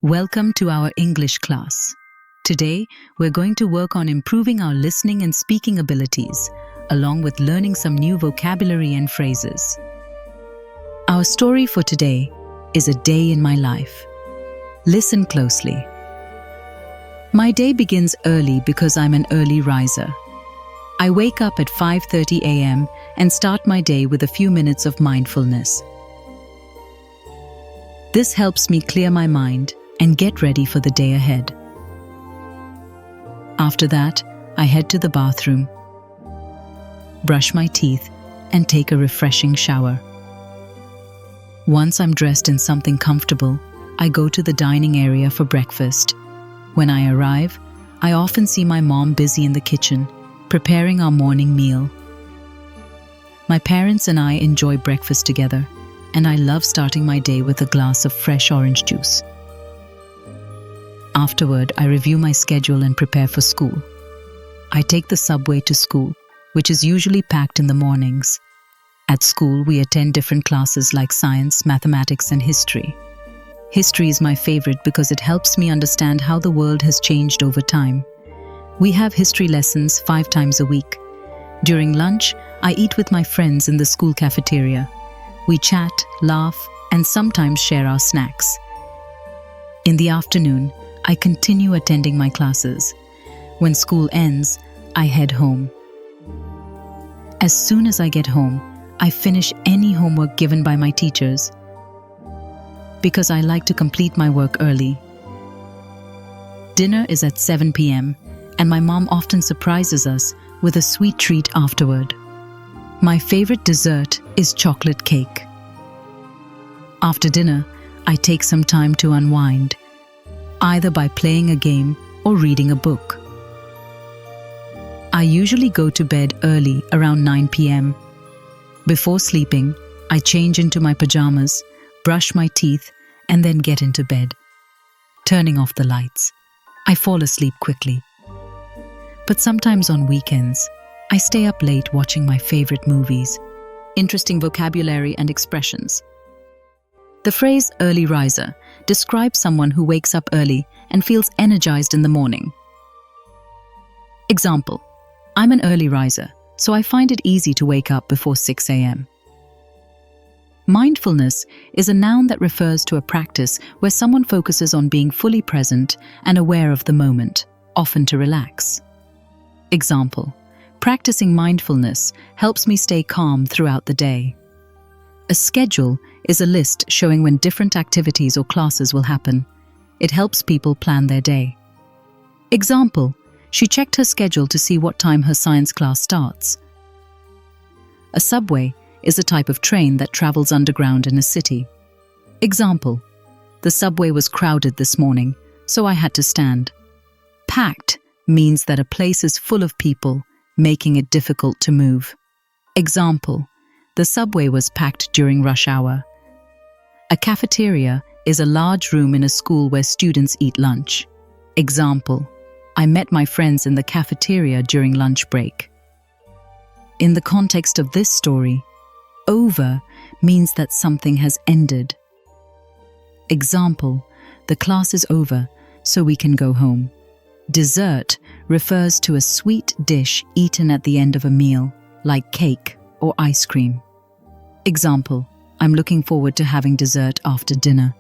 Welcome to our English class. Today, we're going to work on improving our listening and speaking abilities, along with learning some new vocabulary and phrases. Our story for today is A Day in My Life. Listen closely. My day begins early because I'm an early riser. I wake up at 5:30 a.m. and start my day with a few minutes of mindfulness. This helps me clear my mind and get ready for the day ahead. After that, I head to the bathroom, brush my teeth, and take a refreshing shower. Once I'm dressed in something comfortable, I go to the dining area for breakfast. When I arrive, I often see my mom busy in the kitchen, preparing our morning meal. My parents and I enjoy breakfast together, and I love starting my day with a glass of fresh orange juice. Afterward, I review my schedule and prepare for school. I take the subway to school, which is usually packed in the mornings. At school, we attend different classes like science, mathematics, and history. History is my favorite because it helps me understand how the world has changed over time. We have history lessons 5 times a week. During lunch, I eat with my friends in the school cafeteria. We chat, laugh, and sometimes share our snacks. In the afternoon, I continue attending my classes. When school ends, I head home. As soon as I get home, I finish any homework given by my teachers because I like to complete my work early. Dinner is at 7 p.m., and my mom often surprises us with a sweet treat afterward. My favorite dessert is chocolate cake. After dinner, I take some time to unwind, either by playing a game or reading a book. I usually go to bed early, around 9 p.m. Before sleeping, I change into my pajamas, brush my teeth, and then get into bed. Turning off the lights, I fall asleep quickly. But sometimes on weekends, I stay up late watching my favorite movies. Interesting vocabulary and expressions. The phrase early riser describes someone who wakes up early and feels energized in the morning. Example: I'm an early riser, so I find it easy to wake up before 6 a.m. Mindfulness is a noun that refers to a practice where someone focuses on being fully present and aware of the moment, often to relax. Example: practicing mindfulness helps me stay calm throughout the day. A schedule is a list showing when different activities or classes will happen. It helps people plan their day. Example: she checked her schedule to see what time her science class starts. A subway is a type of train that travels underground in a city. Example: the subway was crowded this morning, so I had to stand. Packed means that a place is full of people, making it difficult to move. Example: the subway was packed during rush hour. A cafeteria is a large room in a school where students eat lunch. Example: I met my friends in the cafeteria during lunch break. In the context of this story, over means that something has ended. Example: the class is over, so we can go home. Dessert refers to a sweet dish eaten at the end of a meal, like cake or ice cream. Example: I'm looking forward to having dessert after dinner.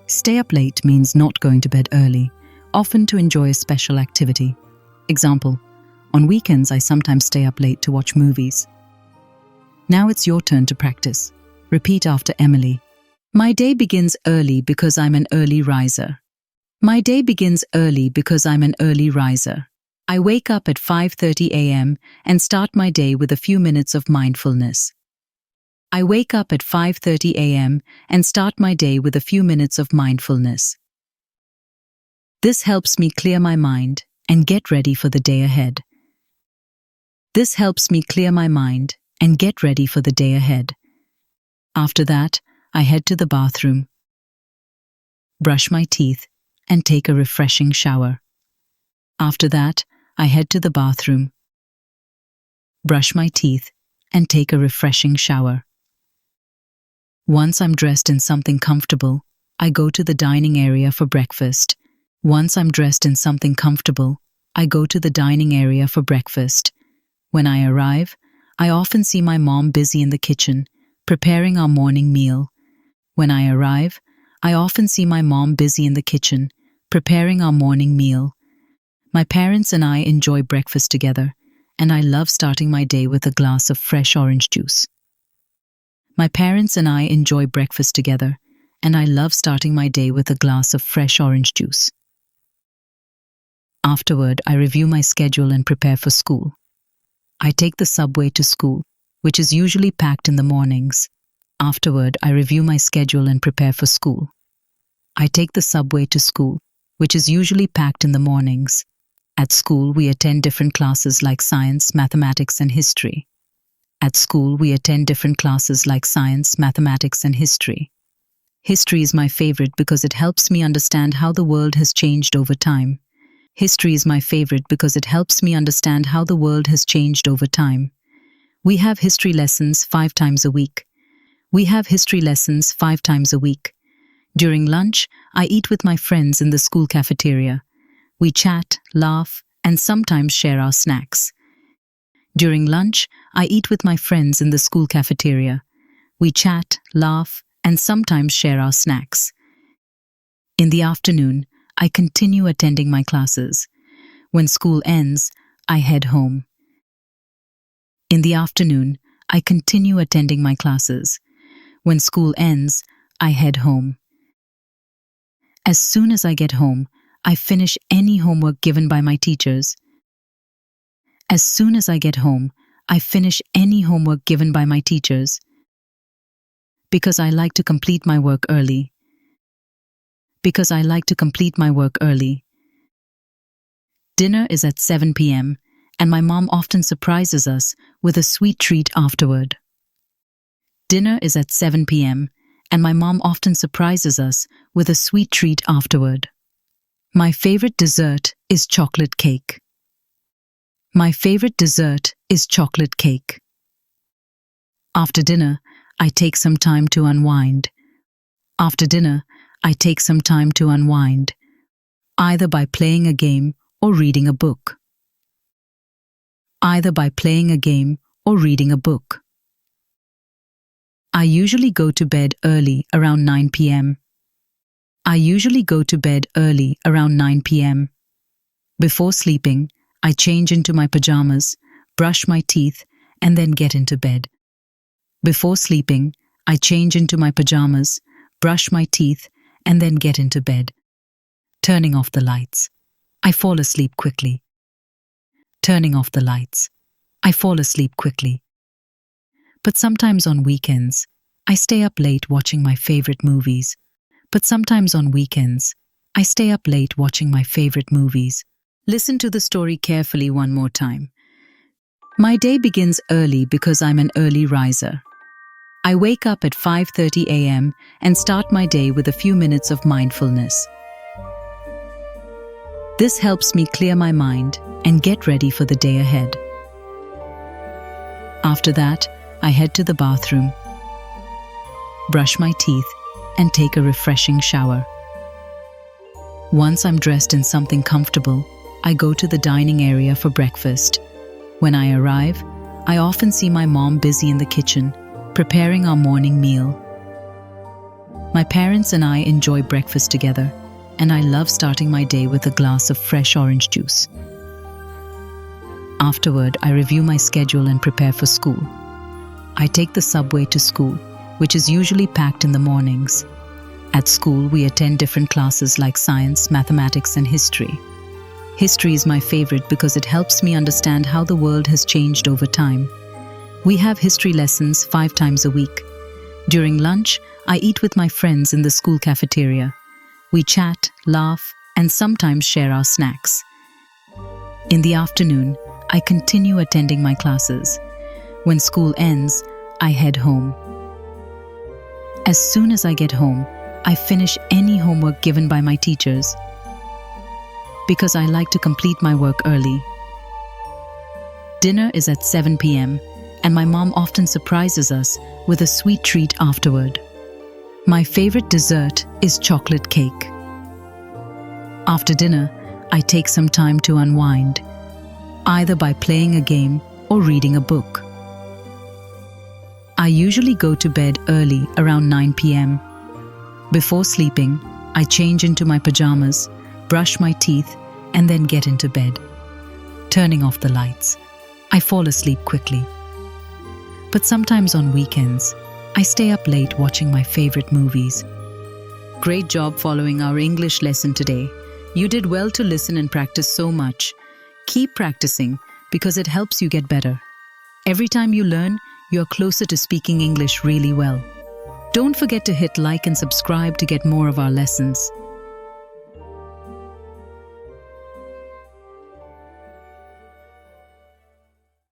Stay up late means not going to bed early, often to enjoy a special activity. Example: on weekends I sometimes stay up late to watch movies. Now it's your turn to practice. Repeat after Emily. My day begins early because I'm an early riser. My day begins early because I'm an early riser. I wake up at 5:30 a.m. and start my day with a few minutes of mindfulness. I wake up at 5:30 a.m. and start my day with a few minutes of mindfulness. This helps me clear my mind and get ready for the day ahead. This helps me clear my mind and get ready for the day ahead. After that, I head to the bathroom, brush my teeth, and take a refreshing shower. After that, I head to the bathroom, brush my teeth, and take a refreshing shower. Once I'm dressed in something comfortable, I go to the dining area for breakfast. Once I'm dressed in something comfortable, I go to the dining area for breakfast. When I arrive, I often see my mom busy in the kitchen, preparing our morning meal. When I arrive, I often see my mom busy in the kitchen, preparing our morning meal. My parents and I enjoy breakfast together, and I love starting my day with a glass of fresh orange juice. My parents and I enjoy breakfast together, and I love starting my day with a glass of fresh orange juice. Afterward, I review my schedule and prepare for school. I take the subway to school, which is usually packed in the mornings. Afterward, I review my schedule and prepare for school. I take the subway to school, which is usually packed in the mornings. At school, we attend different classes like science, mathematics, and history. At school, we attend different classes like science, mathematics, and history. History is my favorite because it helps me understand how the world has changed over time. History is my favorite because it helps me understand how the world has changed over time. We have history lessons 5 times a week. We have history lessons 5 times a week. During lunch, I eat with my friends in the school cafeteria. We chat, laugh, and sometimes share our snacks. During lunch, I eat with my friends in the school cafeteria. We chat, laugh, and sometimes share our snacks. In the afternoon, I continue attending my classes. When school ends, I head home. In the afternoon, I continue attending my classes. When school ends, I head home. As soon as I get home, I finish any homework given by my teachers. As soon as I get home, I finish any homework given by my teachers. Because I like to complete my work early. Because I like to complete my work early. Dinner is at 7 p.m., and my mom often surprises us with a sweet treat afterward. Dinner is at 7 p.m., and my mom often surprises us with a sweet treat afterward. My favorite dessert is chocolate cake. My favorite dessert is chocolate cake. After dinner, I take some time to unwind. After dinner, I take some time to unwind, either by playing a game or reading a book. Either by playing a game or reading a book. I usually go to bed early around 9 p.m. I usually go to bed early around 9 p.m. Before sleeping, I change into my pajamas, brush my teeth, and then get into bed. Before sleeping, I change into my pajamas, brush my teeth, and then get into bed. Turning off the lights. I fall asleep quickly. Turning off the lights. I fall asleep quickly. But sometimes on weekends, I stay up late watching my favorite movies. But sometimes on weekends, I stay up late watching my favorite movies. Listen to the story carefully one more time. My day begins early because I'm an early riser. I wake up at 5:30 a.m. and start my day with a few minutes of mindfulness. This helps me clear my mind and get ready for the day ahead. After that, I head to the bathroom, brush my teeth, and take a refreshing shower. Once I'm dressed in something comfortable, I go to the dining area for breakfast. When I arrive, I often see my mom busy in the kitchen, preparing our morning meal. My parents and I enjoy breakfast together, and I love starting my day with a glass of fresh orange juice. Afterward, I review my schedule and prepare for school. I take the subway to school, which is usually packed in the mornings. At school, we attend different classes like science, mathematics, and history. History is my favorite because it helps me understand how the world has changed over time. We have history lessons 5 times a week. During lunch, I eat with my friends in the school cafeteria. We chat, laugh, and sometimes share our snacks. In the afternoon, I continue attending my classes. When school ends, I head home. As soon as I get home, I finish any homework given by my teachers. Because I like to complete my work early. Dinner is at 7 p.m., and my mom often surprises us with a sweet treat afterward. My favorite dessert is chocolate cake. After dinner, I take some time to unwind, either by playing a game or reading a book. I usually go to bed early, around 9 p.m. Before sleeping, I change into my pajamas, brush my teeth, and then get into bed. Turning off the lights, I fall asleep quickly. But sometimes on weekends, I stay up late watching my favorite movies. Great job following our English lesson today. You did well to listen and practice so much. Keep practicing because it helps you get better. Every time you learn, you're closer to speaking English really well. Don't forget to hit like and subscribe to get more of our lessons.